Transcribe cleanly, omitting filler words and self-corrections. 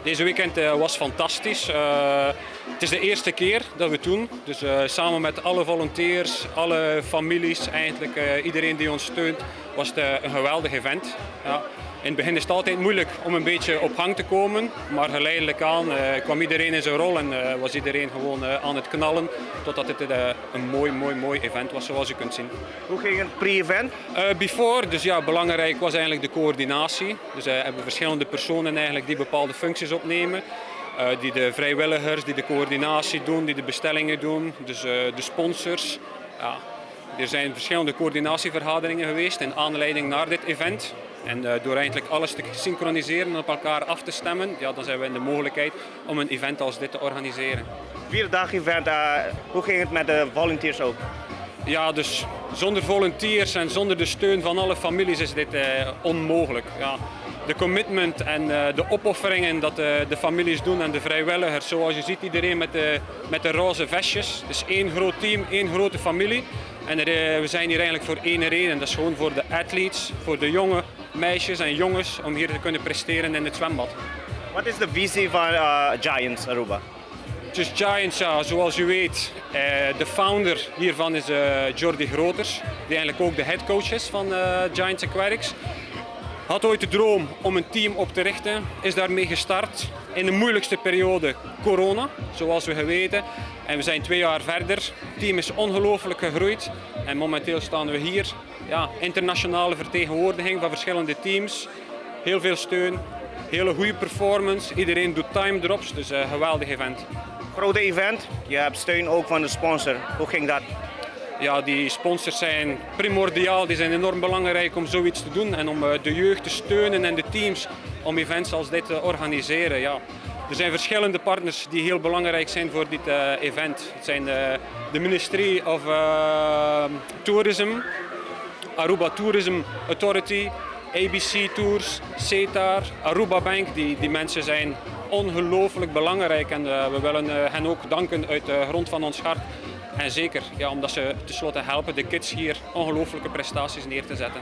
Deze weekend was fantastisch. Het is de eerste keer dat we het doen. Dus samen met alle volunteers, alle families, eigenlijk iedereen die ons steunt, was het een geweldig event. Ja. In het begin is het altijd moeilijk om een beetje op gang te komen, maar geleidelijk aan kwam iedereen in zijn rol en was iedereen gewoon aan het knallen, totdat het een mooi event was, zoals u kunt zien. Hoe ging het pre-event? Before, dus ja, belangrijk was eigenlijk de coördinatie. Dus we hebben verschillende personen eigenlijk die bepaalde functies opnemen. Die de vrijwilligers, die de coördinatie doen, die de bestellingen doen, dus de sponsors. Ja. Er zijn verschillende coördinatievergaderingen geweest in aanleiding naar dit event. En door eigenlijk alles te synchroniseren en op elkaar af te stemmen, ja, dan zijn we in de mogelijkheid om een event als dit te organiseren. 4 dagen event, hoe ging het met de volunteers ook? Ja, dus zonder volunteers en zonder de steun van alle families is dit onmogelijk. Ja. De commitment en de opofferingen dat de families doen en de vrijwilligers, zoals je ziet iedereen met de roze vestjes. Dus één groot team, één grote familie. En we zijn hier eigenlijk voor één reden, dat is gewoon voor de athletes, voor de jonge meisjes en jongens om hier te kunnen presteren in het zwembad. Wat is de visie van Giants Aruba? Dus Giants, ja, zoals u weet, de founder hiervan is Jordi Groters, die eigenlijk ook de headcoach is van Giants Aquatics. Had ooit de droom om een team op te richten, is daarmee gestart in de moeilijkste periode, corona, zoals we geweten. En we zijn 2 jaar verder. Het team is ongelooflijk gegroeid en momenteel staan we hier. Ja, internationale vertegenwoordiging van verschillende teams, heel veel steun, hele goede performance. Iedereen doet time drops, dus een geweldig event. Grote event, je hebt steun ook van de sponsor. Hoe ging dat? Ja, die sponsors zijn primordiaal, die zijn enorm belangrijk om zoiets te doen en om de jeugd te steunen en de teams om events als dit te organiseren. Ja. Er zijn verschillende partners die heel belangrijk zijn voor dit event. Het zijn de Ministry of Tourism, Aruba Tourism Authority, ABC Tours, CETAR, Aruba Bank. Die mensen zijn ongelooflijk belangrijk en we willen hen ook danken uit de grond van ons hart. En zeker, ja, omdat ze tenslotte helpen de kids hier ongelooflijke prestaties neer te zetten.